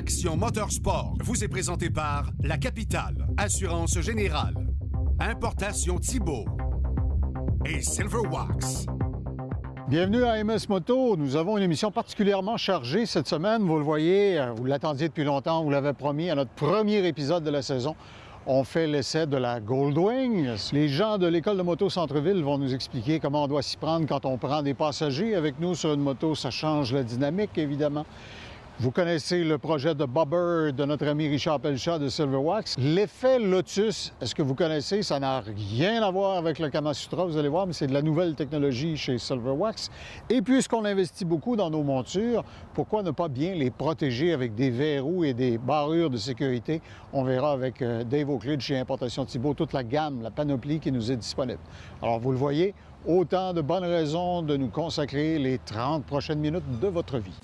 Action Motorsport vous est présenté par La Capitale, Assurance Générale, Importation Thibault et Silverwax. Bienvenue à MS Moto. Nous avons une émission particulièrement chargée cette semaine. Vous le voyez, vous l'attendiez depuis longtemps, on vous l'avait promis à notre premier épisode de la saison. On fait l'essai de la Goldwing. Les gens de l'École de moto Centre-Ville vont nous expliquer comment on doit s'y prendre quand on prend des passagers. Avec nous sur une moto, ça change la dynamique, évidemment. Vous connaissez le projet de Bobber de notre ami Richard Pelchat de Silverwax. L'effet Lotus, est-ce que vous connaissez? Ça n'a rien à voir avec le Kamasutra, vous allez voir, mais c'est de la nouvelle technologie chez Silverwax. Et puisqu'on investit beaucoup dans nos montures, pourquoi ne pas bien les protéger avec des verrous et des barrures de sécurité? On verra avec Dave Auclid chez Importation Thibault toute la gamme, la panoplie qui nous est disponible. Alors, vous le voyez, autant de bonnes raisons de nous consacrer les 30 prochaines minutes de votre vie.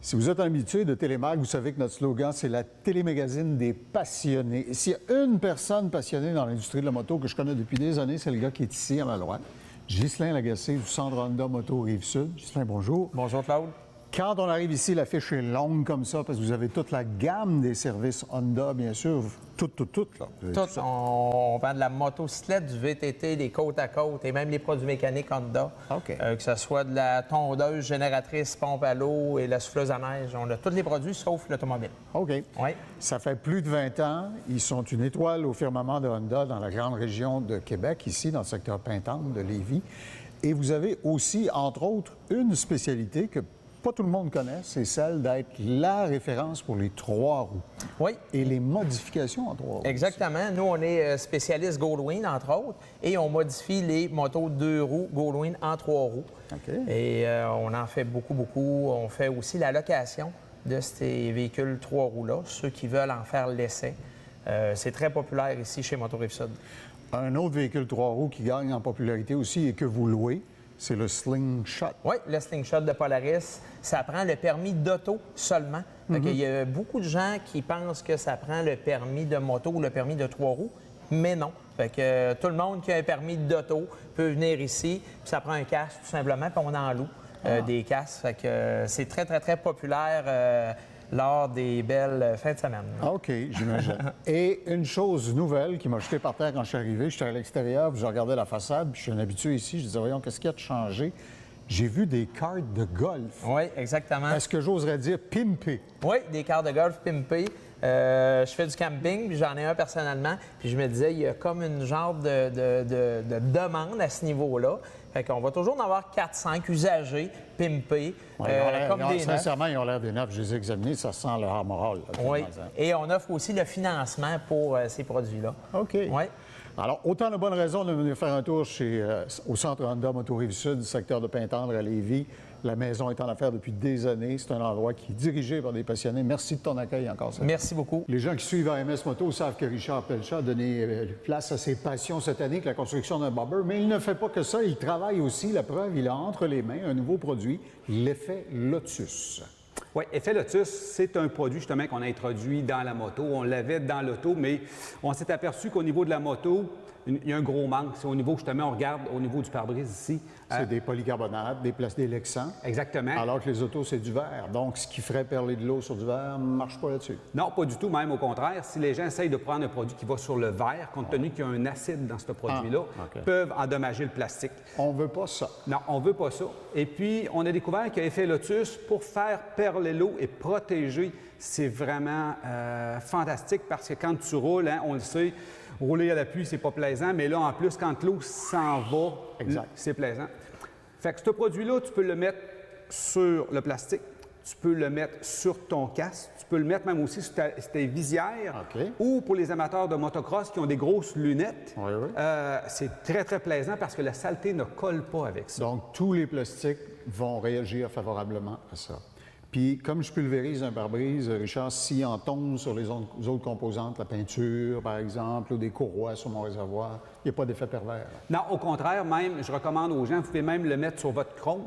Si vous êtes un habitué de Télémag, vous savez que notre slogan, c'est la télémagazine des passionnés. Et s'il y a une personne passionnée dans l'industrie de la moto que je connais depuis des années, c'est le gars qui est ici à ma droite, Ghislain Lagacé du Centre Honda Moto Rive-Sud. Ghislain, bonjour. Bonjour, Claude. Quand on arrive ici, l'affiche est longue comme ça, parce que vous avez toute la gamme des services Honda, bien sûr. Tout, là. Tout. On vend de la motocyclette, du VTT, des côte à côte et même les produits mécaniques Honda. OK. Que ce soit de la tondeuse, génératrice, pompe à l'eau et la souffleuse à neige. On a tous les produits sauf l'automobile. OK. Oui. Ça fait plus de 20 ans. Ils sont une étoile au firmament de Honda dans la grande région de Québec, ici, dans le secteur Pintendre de Lévis. Et vous avez aussi, entre autres, une spécialité que pas tout le monde connaît, c'est celle d'être la référence pour les 3 roues. Oui. Et les modifications en 3 roues. Exactement. Nous, on est spécialiste Goldwing, entre autres, et on modifie les motos 2 roues Goldwing en 3 roues. OK. Et on en fait beaucoup. On fait aussi la location de ces véhicules 3 roues-là, ceux qui veulent en faire l'essai. C'est très populaire ici chez Moto Rive-Sud. Un autre véhicule 3 roues qui gagne en popularité aussi et que vous louez, c'est le Slingshot. Oui, le Slingshot de Polaris. Ça prend le permis d'auto seulement. Il y a beaucoup de gens qui pensent que ça prend le permis de moto ou le permis de 3 roues, mais non. Fait que tout le monde qui a un permis d'auto peut venir ici, puis ça prend un casque tout simplement, puis on en loue des casques. Fait que c'est très, très, très populaire lors des belles fins de semaine. OK, j'imagine. Et une chose nouvelle qui m'a jeté par terre quand je suis arrivé, j'étais à l'extérieur, puis je regardais la façade, puis je suis un habitué ici, je disais, voyons, qu'est-ce qu'il y a de changé? J'ai vu des cartes de golf. Oui, exactement. Est-ce que j'oserais dire pimpé? Oui, des cartes de golf pimpées. Je fais du camping, puis j'en ai un personnellement. Puis je me disais, il y a comme une genre de demande à ce niveau-là. Fait qu'on va toujours en avoir 4-5 usagers pimpés, comme des neufs. Sincèrement, ils ont l'air des neufs. Je les ai examinés, ça sent le moral. Oui. Et on offre aussi le financement pour ces produits-là. OK. Oui. Alors, autant de bonnes raisons de venir faire un tour au Centre Honda Moto Rive-Sud, du secteur de Pintendre à Lévis. La maison est en affaires depuis des années. C'est un endroit qui est dirigé par des passionnés. Merci de ton accueil encore. Merci beaucoup. Les gens qui suivent AMS Moto savent que Richard Pelchat a donné place à ses passions cette année, que la construction d'un bobber. Mais il ne fait pas que ça. Il travaille aussi. La preuve, il a entre les mains un nouveau produit, l'effet Lotus. Oui, Effet Lotus, c'est un produit justement qu'on a introduit dans la moto. On l'avait dans l'auto, mais on s'est aperçu qu'au niveau de la moto, il y a un gros manque. C'est au niveau, justement, on regarde au niveau du pare-brise ici. C'est des polycarbonates, des Lexans. Exactement. Alors que les autos, c'est du verre. Donc, ce qui ferait perler de l'eau sur du verre ne marche pas là-dessus. Non, pas du tout, même au contraire. Si les gens essayent de prendre un produit qui va sur le verre, compte tenu qu'il y a un acide dans ce produit-là, peuvent endommager le plastique. On veut pas ça. Non, on veut pas ça. Et puis, on a découvert qu'Effet Lotus, pour faire perler l'eau et protéger, c'est vraiment fantastique parce que quand tu roules, hein, on le sait, rouler à la pluie, c'est pas plaisant, mais là, en plus, quand l'eau s'en va, c'est plaisant. Fait que ce produit-là, tu peux le mettre sur le plastique, tu peux le mettre sur ton casque, tu peux le mettre même aussi sur tes visières, ou pour les amateurs de motocross qui ont des grosses lunettes, c'est très, très plaisant parce que la saleté ne colle pas avec ça. Donc, tous les plastiques vont réagir favorablement à ça. Puis, comme je pulvérise un pare-brise, Richard, s'il en tombe sur les autres composantes, la peinture, par exemple, ou des courroies sur mon réservoir, il n'y a pas d'effet pervers. Non, au contraire, même, je recommande aux gens, vous pouvez même le mettre sur votre chrome,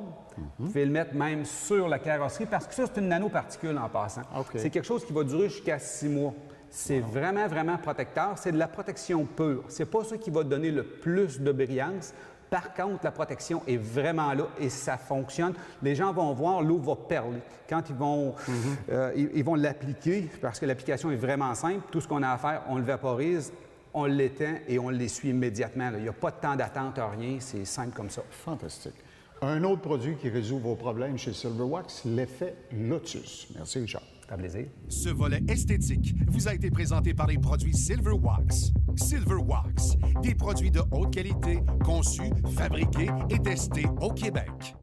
vous pouvez le mettre même sur la carrosserie, parce que ça, c'est une nanoparticule en passant. OK. C'est quelque chose qui va durer jusqu'à 6 mois. C'est vraiment, vraiment protecteur. C'est de la protection pure. C'est pas ça qui va donner le plus de brillance. Par contre, la protection est vraiment là et ça fonctionne. Les gens vont voir, l'eau va perler. Quand ils vont l'appliquer, parce que l'application est vraiment simple, tout ce qu'on a à faire, on le vaporise, on l'éteint et on l'essuie immédiatement. Il n'y a pas de temps d'attente, rien. C'est simple comme ça. Fantastique. Un autre produit qui résout vos problèmes chez Silverwax, l'effet Lotus. Merci, Richard. Ça fait plaisir. Ce volet esthétique vous a été présenté par les produits Silverwax. Silverwax, des produits de haute qualité, conçus, fabriqués et testés au Québec.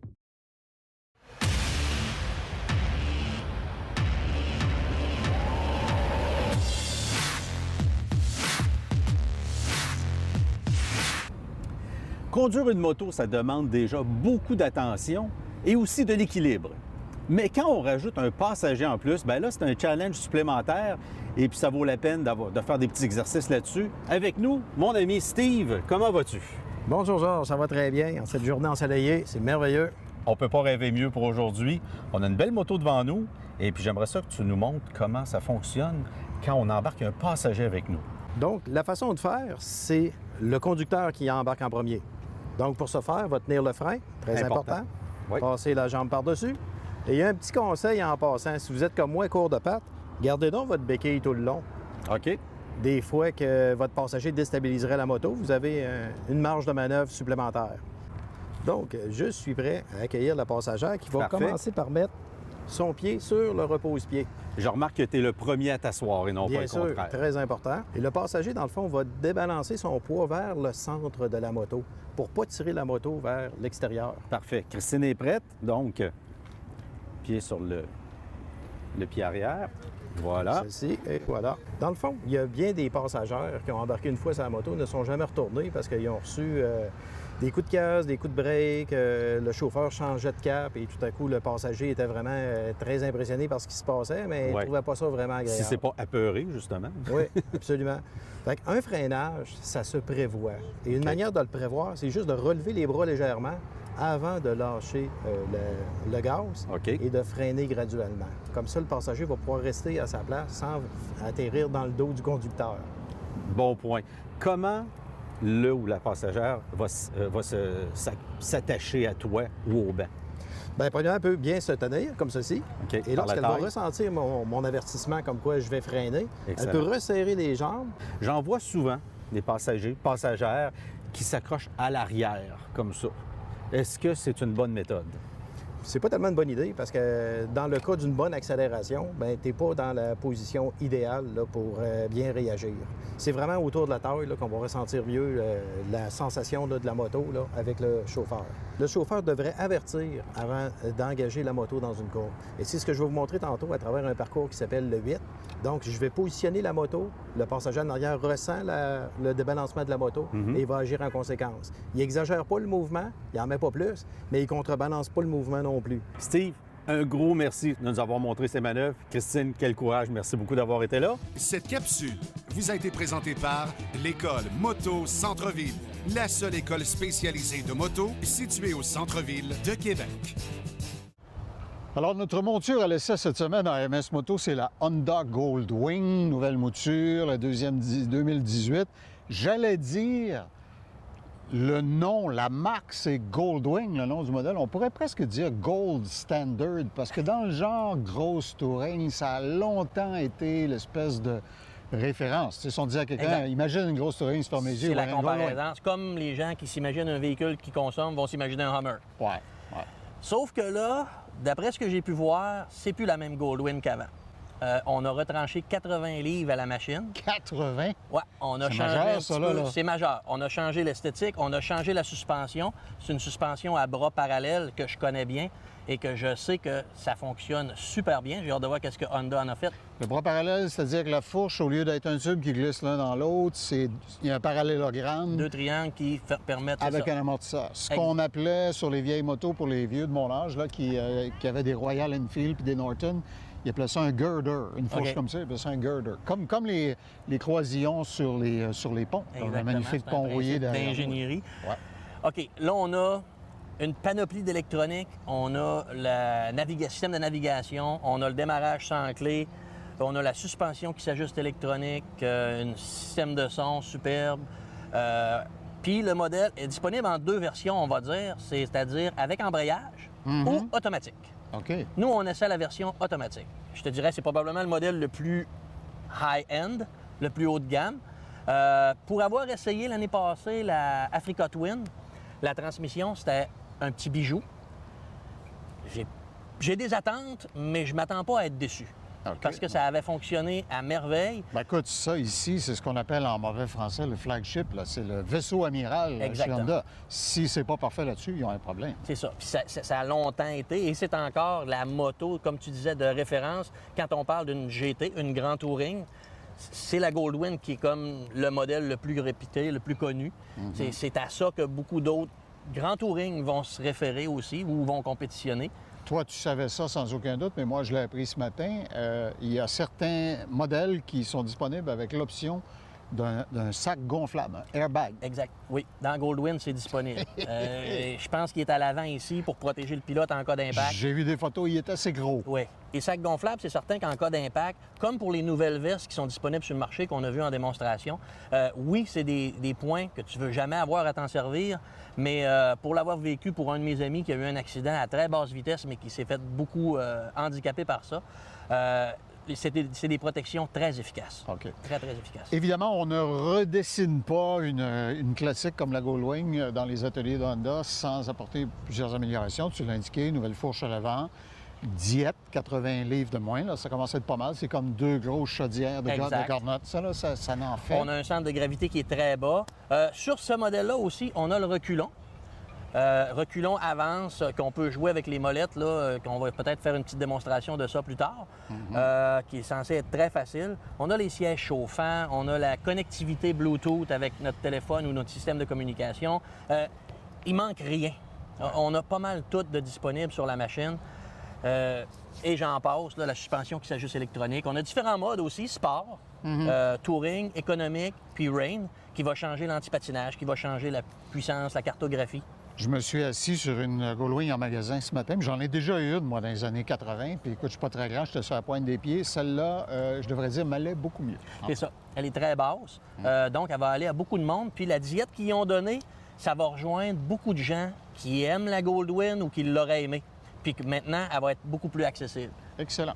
Conduire une moto, ça demande déjà beaucoup d'attention et aussi de l'équilibre. Mais quand on rajoute un passager en plus, bien là, c'est un challenge supplémentaire et puis ça vaut la peine de faire des petits exercices là-dessus. Avec nous, mon ami Steve, comment vas-tu? Bonjour Georges, ça va très bien. En cette journée ensoleillée, c'est merveilleux. On peut pas rêver mieux pour aujourd'hui. On a une belle moto devant nous et puis j'aimerais ça que tu nous montres comment ça fonctionne quand on embarque un passager avec nous. Donc, la façon de faire, c'est le conducteur qui embarque en premier. Donc, pour ce faire, il va tenir le frein, très important. Oui. Passer la jambe par-dessus. Et il y a un petit conseil en passant. Si vous êtes comme moi, court de pattes, gardez donc votre béquille tout le long. OK. Des fois que votre passager déstabiliserait la moto, vous avez une marge de manœuvre supplémentaire. Donc, je suis prêt à accueillir la passagère qui va Parfait. commencer par mettre son pied sur le repose-pied. Je remarque que tu es le premier à t'asseoir et non pas Bien le sûr, contraire. très important. Et le passager, dans le fond, va débalancer son poids vers le centre de la moto pour ne pas tirer la moto vers l'extérieur. Parfait. Christine est prête, donc pied sur le pied arrière. Voilà. Celle-ci, et voilà. Dans le fond, il y a bien des passagers qui ont embarqué une fois sur la moto, ne sont jamais retournés parce qu'ils ont reçu des coups de casse, des coups de break, le chauffeur changeait de cap et tout à coup, le passager était vraiment très impressionné par ce qui se passait, mais il ne Ouais. trouvait pas ça vraiment agréable. Si c'est pas apeuré, justement. Oui, absolument. Fait un freinage, ça se prévoit. Et une manière de le prévoir, c'est juste de relever les bras légèrement avant de lâcher le gaz OK. et de freiner graduellement. Comme ça, le passager va pouvoir rester à sa place sans atterrir dans le dos du conducteur. Bon point. Comment le ou la passagère va s'attacher à toi ou au banc? Bien, premièrement, elle peut bien se tenir, comme ceci. OK. Et Par la lorsqu'elle va taille. ressentir mon avertissement comme quoi je vais freiner, Excellent. elle peut resserrer les jambes. J'en vois souvent des passagères qui s'accrochent à l'arrière, comme ça. Est-ce que c'est une bonne méthode? C'est pas tellement une bonne idée parce que dans le cas d'une bonne accélération, ben tu n'es pas dans la position idéale là, pour bien réagir. C'est vraiment autour de la taille là, qu'on va ressentir mieux la sensation là, de la moto là, avec le chauffeur. Le chauffeur devrait avertir avant d'engager la moto dans une courbe. Et c'est ce que je vais vous montrer tantôt à travers un parcours qui s'appelle le 8. Donc, je vais positionner la moto, le passager en arrière ressent le débalancement de la moto et il va agir en conséquence. Il n'exagère pas le mouvement, il n'en met pas plus, mais il ne contrebalance pas le mouvement non plus. Steve, un gros merci de nous avoir montré ces manœuvres. Christine, quel courage. Merci beaucoup d'avoir été là. Cette capsule vous a été présentée par l'École Moto Centre-Ville, la seule école spécialisée de moto située au centre-ville de Québec. Alors, notre monture à l'essai cette semaine à MS Moto, c'est la Honda Goldwing, nouvelle mouture, la deuxième 2018. J'allais dire, le nom, la marque, c'est Goldwing, le nom du modèle. On pourrait presque dire Gold Standard, parce que dans le genre grosse touring, ça a longtemps été l'espèce de référence. Tu sais, si on disait à quelqu'un, Exact. imagine une grosse touring super métier. C'est la comparaison. C'est comme les gens qui s'imaginent un véhicule qui consomme vont s'imaginer un Hummer. Ouais, ouais. Sauf que là, d'après ce que j'ai pu voir, c'est plus la même Goldwing qu'avant. On a retranché 80 livres à la machine. 80? Ouais, on a C'est changé majeur, un ça, petit là, peu. là. C'est majeur. On a changé l'esthétique, on a changé la suspension. C'est une suspension à bras parallèles que je connais bien et que je sais que ça fonctionne super bien. J'ai hâte de voir qu'est-ce que Honda en a fait. Le bras parallèle, c'est-à-dire que la fourche, au lieu d'être un tube qui glisse l'un dans l'autre, il y a un parallélogramme Deux triangles qui permettent c'est avec ça. un amortisseur. Ce qu'on appelait sur les vieilles motos pour les vieux de mon âge, là, qui avaient des Royal Enfield puis des Norton, ils appelaient ça un girder. Une fourche OK. comme ça, ils appelaient ça un girder. Comme les croisillons sur les ponts. Donc, un Exactement, magnifique c'est un pont rouillé principe derrière. d'ingénierie. Ouais. OK, là, on a une panoplie d'électronique, on a le système de navigation, on a le démarrage sans clé, on a la suspension qui s'ajuste électronique, un système de son superbe. Puis le modèle est disponible en 2 versions, on va dire, c'est-à-dire avec embrayage ou automatique. OK. Nous, on essaie la version automatique. Je te dirais, c'est probablement le modèle le plus high-end, le plus haut de gamme. Pour avoir essayé l'année passée la Africa Twin, la transmission, c'était un petit bijou. J'ai des attentes, mais je ne m'attends pas à être déçu. OK. Parce que ça avait fonctionné à merveille. Ben, écoute, ça ici, c'est ce qu'on appelle en mauvais français le flagship. Là. C'est le vaisseau amiral chez Exactement. Honda. Si c'est pas parfait là-dessus, ils ont un problème. C'est ça. Puis ça a longtemps été, et c'est encore la moto, comme tu disais, de référence. Quand on parle d'une GT, une Grand Touring, c'est la Goldwing qui est comme le modèle le plus réputé, le plus connu. C'est à ça que beaucoup d'autres Grand Touring vont se référer aussi ou vont compétitionner. Toi, tu savais ça sans aucun doute, mais moi, je l'ai appris ce matin. Il y a certains modèles qui sont disponibles avec l'option d'un sac gonflable, un airbag. Exact. Oui, dans Goldwing, c'est disponible. Je pense qu'il est à l'avant ici pour protéger le pilote en cas d'impact. J'ai vu des photos, il est assez gros. Oui. Les sacs gonflables, c'est certain qu'en cas d'impact, comme pour les nouvelles vestes qui sont disponibles sur le marché, qu'on a vu en démonstration, oui, c'est des points que tu veux jamais avoir à t'en servir, mais pour l'avoir vécu pour un de mes amis qui a eu un accident à très basse vitesse, mais qui s'est fait beaucoup handicaper par ça, c'est des protections très efficaces. OK. Très, très efficaces. Évidemment, on ne redessine pas une classique comme la Goldwing dans les ateliers de Honda sans apporter plusieurs améliorations. Tu l'as indiqué, nouvelle fourche à l'avant, diète, 80 livres de moins. Là, ça commence à être pas mal. C'est comme 2 grosses chaudières de Exact. Carnot. Ça, là, ça n'en fait. On a un centre de gravité qui est très bas. Sur ce modèle-là aussi, on a le reculon. Reculon avance, qu'on peut jouer avec les molettes, là, qu'on va peut-être faire une petite démonstration de ça plus tard, qui est censé être très facile. On a les sièges chauffants, on a la connectivité Bluetooth avec notre téléphone ou notre système de communication. Il manque rien. On a pas mal tout de disponible sur la machine. Et j'en passe, là, la suspension qui s'ajuste électronique. On a différents modes aussi, sport, touring, économique, puis rain, qui va changer l'antipatinage, qui va changer la puissance, la cartographie. Je me suis assis sur une Goldwing en magasin ce matin, mais j'en ai déjà eu une, moi, dans les années 80. Puis écoute, je suis pas très grand, j'étais sur la pointe des pieds. Celle-là, je devrais dire, m'allait beaucoup mieux. C'est ça. Elle est très basse, donc elle va aller à beaucoup de monde. Puis la diète qu'ils ont donnée, ça va rejoindre beaucoup de gens qui aiment la Goldwing ou qui l'auraient aimée. Puis que maintenant, elle va être beaucoup plus accessible. Excellent.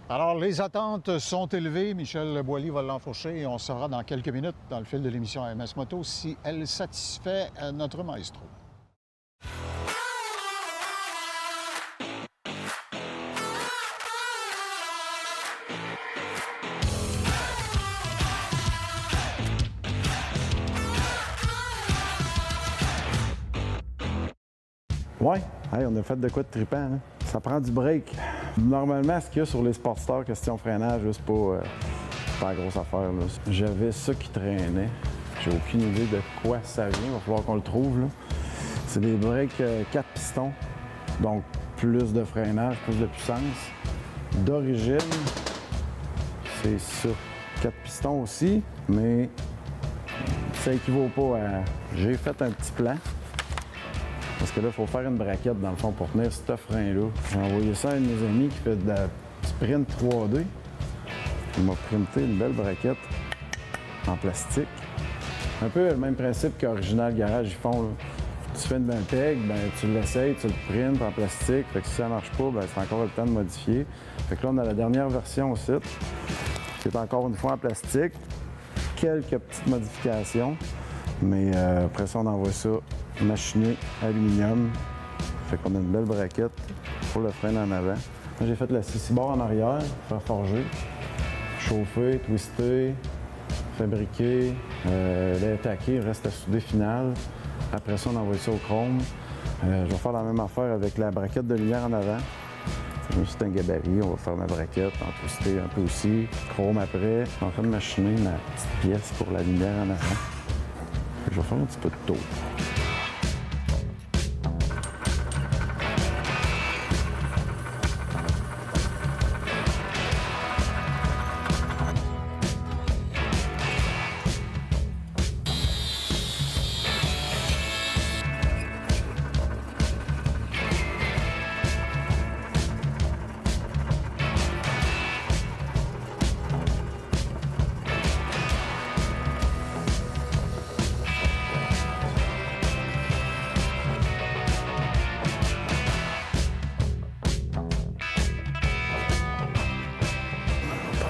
Alors, les attentes sont élevées. Michel Boily va l'enfourcher et on saura dans quelques minutes, dans le fil de l'émission AMS Moto, si elle satisfait notre maestro. Ouais, hey, on a fait de quoi de trippant, hein? Ça prend du break. Normalement, ce qu'il y a sur les Sportstars, question freinage, c'est pas la grosse affaire. Là. J'avais ça qui traînait. J'ai aucune idée de quoi ça vient. Il va falloir qu'on le trouve. Là. C'est des breaks 4 pistons, donc plus de freinage, plus de puissance. D'origine, c'est ça. 4 pistons aussi, mais ça équivaut pas à... J'ai fait un petit plan. Parce que là, il faut faire une braquette, dans le fond, pour tenir ce frein-là. J'ai envoyé ça à un de mes amis qui fait de la sprint 3D. Il m'a printé une belle braquette en plastique. Un peu le même principe qu'Original Garage, ils font. Là. Tu fais un peg, ben, tu l'essayes, tu le printes en plastique. Fait que si ça marche pas, ben, c'est encore le temps de modifier. Fait que là, on a la dernière version aussi, qui est encore une fois en plastique. Quelques petites modifications. Mais après ça, on envoie ça machiné, aluminium. Fait qu'on a une belle braquette pour le frein en avant. Moi, j'ai fait la CC-bar en arrière, faire forger. chauffer, twister, fabriquer, l'attaquer, il reste à souder final. Après ça, on envoie ça au chrome. Je vais faire la même affaire avec la braquette de lumière en avant. C'est un gabarit, on va faire ma braquette, en twister un peu aussi. Chrome après. Je suis en train de machiner ma petite pièce pour la lumière en avant. Je vais faire un petit peu de tour.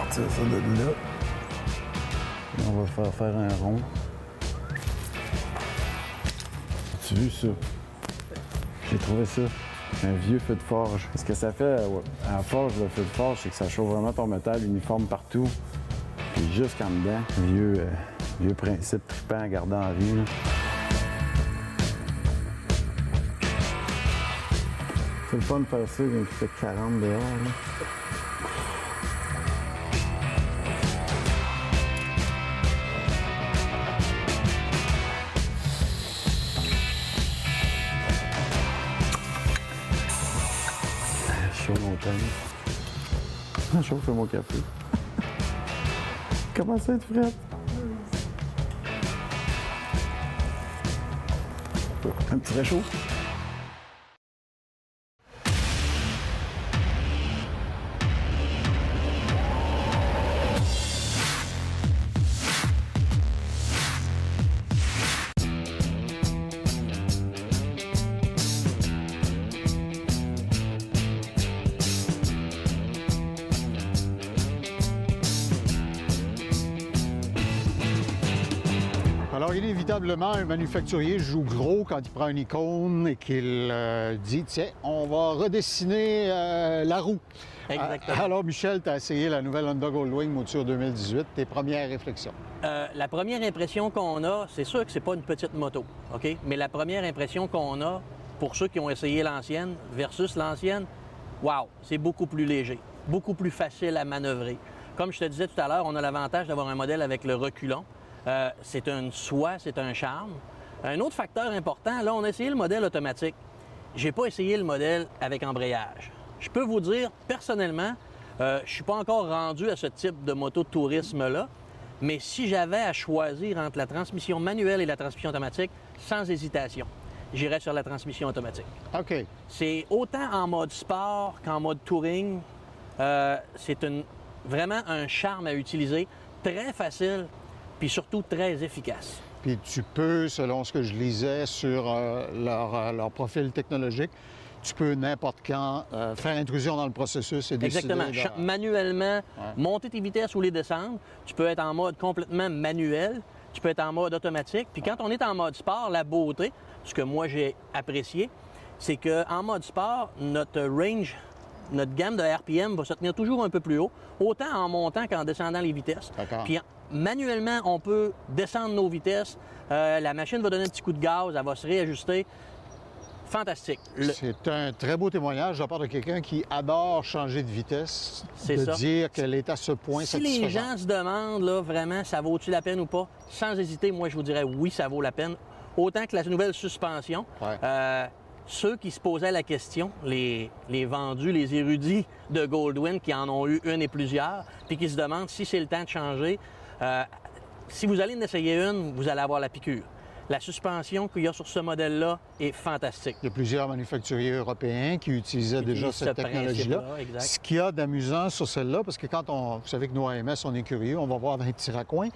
Ça de là. On va faire un rond. As-tu vu ça? J'ai trouvé ça. Un vieux feu de forge. Ce que ça fait à la forge, le feu de forge, c'est que ça chauffe vraiment ton métal uniforme partout. Puis jusqu'en dedans, vieux principe trippant à garder en vie. Là. C'est le fun de faire ça quand il fait 40 dehors. Là. Chauffe mon café. Comment ça, être frette? Un petit réchaud. Alors, inévitablement, un manufacturier joue gros quand il prend une icône et qu'il dit « Tiens, on va redessiner la roue ». Exactement. Alors, Michel, tu as essayé la nouvelle Honda Goldwing Mouture 2018. Tes premières réflexions? La première impression qu'on a, c'est sûr que c'est pas une petite moto, OK? Mais la première impression qu'on a, pour ceux qui ont essayé l'ancienne versus l'ancienne, wow, c'est beaucoup plus léger, beaucoup plus facile à manœuvrer. Comme je te disais tout à l'heure, on a l'avantage d'avoir un modèle avec le reculon. C'est une soie, c'est un charme. Un autre facteur important, là, on a essayé le modèle automatique. J'ai pas essayé le modèle avec embrayage. Je peux vous dire, personnellement, je suis pas encore rendu à ce type de moto de tourisme-là, mais si j'avais à choisir entre la transmission manuelle et la transmission automatique, sans hésitation, j'irais sur la transmission automatique. OK. C'est autant en mode sport qu'en mode touring. C'est vraiment un charme à utiliser, très facile, puis surtout très efficace. Puis tu peux, selon ce que je lisais sur leur profil technologique, tu peux n'importe quand faire intrusion dans le processus et décider... Exactement. Manuellement, monter tes vitesses ou les descendre. Tu peux être en mode complètement manuel. Tu peux être en mode automatique. Puis quand on est en mode sport, la beauté, ce que moi j'ai apprécié, c'est qu'en mode sport, notre range, notre gamme de RPM va se tenir toujours un peu plus haut, autant en montant qu'en descendant les vitesses. Puis manuellement, on peut descendre nos vitesses. La machine va donner un petit coup de gaz, elle va se réajuster. Fantastique. C'est un très beau témoignage de la part de quelqu'un qui adore changer de vitesse, dire qu'elle est à ce point satisfaisante. Si les gens se demandent, là, vraiment, ça vaut-tu la peine ou pas, sans hésiter, moi, je vous dirais oui, ça vaut la peine. Autant que la nouvelle suspension. Ceux qui se posaient la question, les vendus, les érudits de Goldwing qui en ont eu une et plusieurs, puis qui se demandent si c'est le temps de changer, si vous allez en essayer une, vous allez avoir la piqûre. La suspension qu'il y a sur ce modèle-là est fantastique. Il y a plusieurs manufacturiers européens qui utilisaient déjà cette technologie-là. Ce qu'il y a d'amusant sur celle-là, parce que vous savez que nous, AMS, on est curieux, on va voir dans les petits raccoins,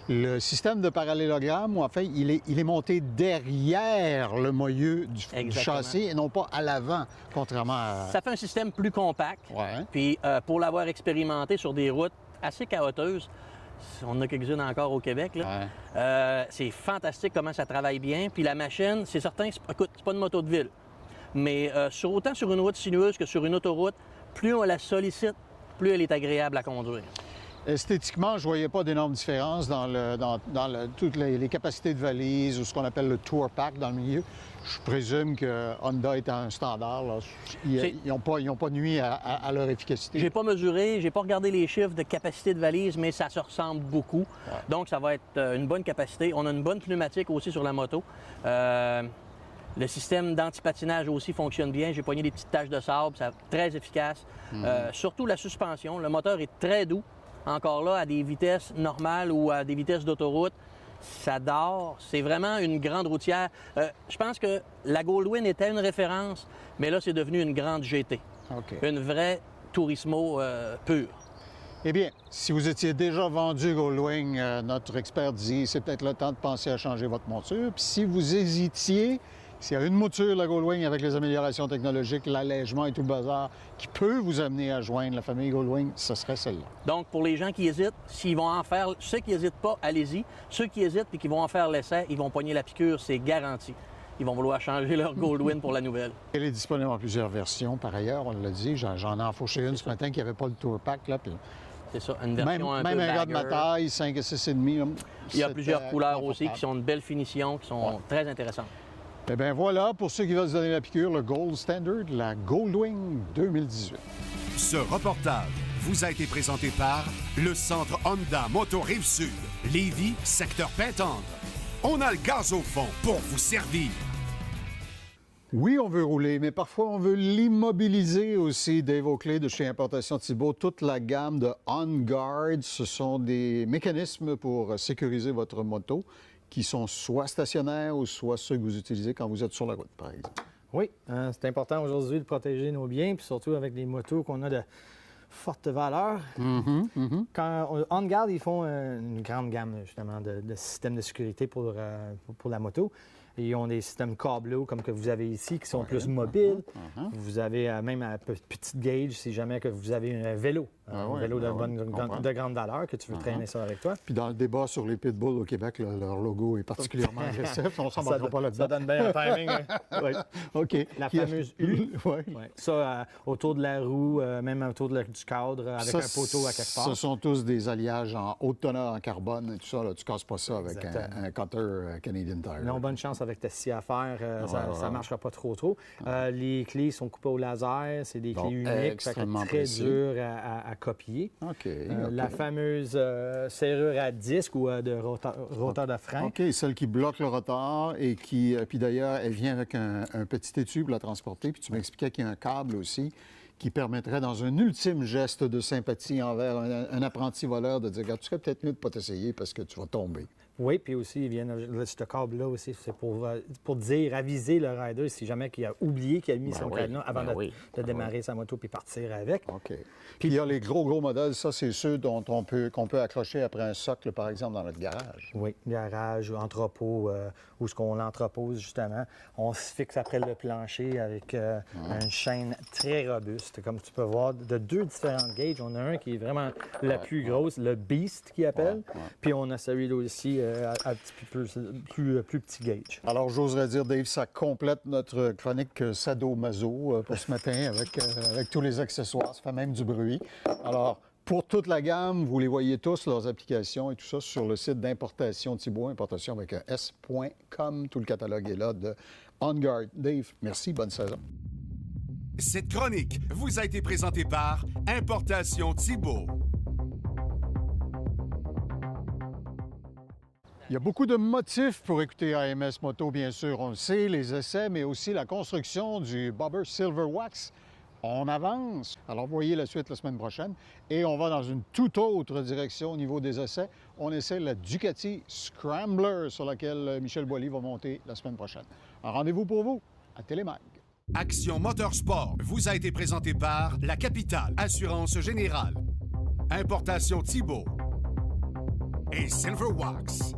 le système de parallélogramme, en fait, il est monté derrière le moyeu du châssis et non pas à l'avant, contrairement à... Ça fait un système plus compact. Puis pour l'avoir expérimenté sur des routes assez chaotiques, on en a quelques-unes encore au Québec, là. C'est fantastique comment ça travaille bien. Puis la machine, c'est certain, écoute, c'est pas une moto de ville. Mais autant sur une route sinueuse que sur une autoroute, plus on la sollicite, plus elle est agréable à conduire. Esthétiquement, je ne voyais pas d'énormes différences dans toutes les capacités de valise ou ce qu'on appelle le Tour Pack dans le milieu. Je présume que Honda est un standard. Là. Ils n'ont pas nuit à leur efficacité. J'ai pas mesuré, j'ai pas regardé les chiffres de capacité de valise, mais ça se ressemble beaucoup. Ouais. Donc, ça va être une bonne capacité. On a une bonne pneumatique aussi sur la moto. Le système d'antipatinage aussi fonctionne bien. J'ai pogné des petites taches de sable, c'est très efficace. Surtout la suspension. Le moteur est très doux. Encore là, à des vitesses normales ou à des vitesses d'autoroute, ça dort. C'est vraiment une grande routière. Je pense que la Goldwing était une référence, mais là, c'est devenu une grande GT. Okay. Une vraie Turismo pure. Eh bien, si vous étiez déjà vendu Goldwing, notre expert dit c'est peut-être le temps de penser à changer votre monture. Puis si vous hésitiez, s'il y a une mouture, la Goldwing, avec les améliorations technologiques, l'allègement et tout le bazar, qui peut vous amener à joindre la famille Goldwing, ce serait celle-là. Donc, pour les gens qui hésitent, s'ils vont en faire, ceux qui n'hésitent pas, allez-y. Ceux qui hésitent et qui vont en faire l'essai, ils vont pogner la piqûre, c'est garanti. Ils vont vouloir changer leur Goldwing pour la nouvelle. Elle est disponible en plusieurs versions, par ailleurs, on l'a dit. J'en ai enfourché une ce matin qui n'avait pas le Tour Pack, là, puis... C'est ça, une version un peu Même un gars de ma bagger. taille, 5 et 6,5. Il y a plusieurs couleurs aussi qui sont de belles finitions, qui sont très intéressantes. Eh bien voilà, pour ceux qui veulent se donner la piqûre, le Gold Standard, la Goldwing 2018. Ce reportage vous a été présenté par le Centre Honda Moto Rive-Sud, Lévis, secteur Pintendre. On a le gaz au fond pour vous servir. Oui, on veut rouler, mais parfois on veut l'immobiliser aussi. Dave Oakley de chez Importation Thibault, toute la gamme de On Guard, ce sont des mécanismes pour sécuriser votre moto qui sont soit stationnaires ou soit ceux que vous utilisez quand vous êtes sur la route, par exemple. Oui, c'est important aujourd'hui de protéger nos biens, puis surtout avec des motos qu'on a de forte valeur. Quand On Guard, ils font une grande gamme justement de systèmes de sécurité pour la moto. Ils ont des systèmes câbleaux comme que vous avez ici qui sont plus mobiles. Vous avez même un petite gauge si jamais que vous avez un vélo. Un vélo de grande valeur que tu veux traîner ça avec toi. Puis dans le débat sur les pitbulls au Québec, leur logo est particulièrement agressif. On s'en va pas là-dedans. Ça donne bien un timing. Oui. OK. La fameuse U. Ça, autour de la roue, même autour du cadre, avec un poteau à quelque part. Ce sont tous des alliages en haute teneur en carbone et tout ça. Là. Tu ne casses pas ça avec un cutter Canadian Tire. Non, bonne chance avec ta scie à faire. Ça ne marchera pas trop. Les clés sont coupées au laser. C'est des clés uniques. Ça fait très dur à copier. La fameuse serrure à disque ou de rotor de frein. OK, celle qui bloque le rotor et qui... puis d'ailleurs, elle vient avec un petit étui pour la transporter. Puis tu m'expliquais qu'il y a un câble aussi qui permettrait, dans un ultime geste de sympathie envers un apprenti voleur, de dire « Tu serais peut-être mieux de ne pas t'essayer parce que tu vas tomber. » Oui, puis aussi, ce câble-là aussi, c'est pour dire, aviser le rider si jamais qu'il a oublié qu'il a mis son cadenas avant de démarrer sa moto puis partir avec. OK. Puis il y a les gros modèles, ça, c'est ceux qu'on peut accrocher après un socle, par exemple, dans notre garage. Oui, garage ou entrepôt, où ce qu'on l'entrepose, justement. On se fixe après le plancher avec une chaîne très robuste. Comme tu peux voir, de deux différentes gauges. On a un qui est vraiment la plus grosse, le Beast, qui appelle. Puis on a celui-là aussi, un petit peu plus petit gauge. Alors, j'oserais dire, Dave, ça complète notre chronique Sado-Maso pour ce matin avec tous les accessoires. Ça fait même du bruit. Alors, pour toute la gamme, vous les voyez tous, leurs applications et tout ça, sur le site d'Importation Thibault, importation avec un S.com. Tout le catalogue est là de On Guard. Dave, merci, bonne saison. Cette chronique vous a été présentée par Importation Thibault. Il y a beaucoup de motifs pour écouter AMS Moto, bien sûr. On le sait, les essais, mais aussi la construction du Bobber Silver Wax. On avance. Alors, voyez la suite la semaine prochaine. Et on va dans une toute autre direction au niveau des essais. On essaie la Ducati Scrambler sur laquelle Michel Boilly va monter la semaine prochaine. Un rendez-vous pour vous à Télémag. Action Motorsport vous a été présenté par La Capitale, Assurance Générale, Importation Thibault et Silver Wax.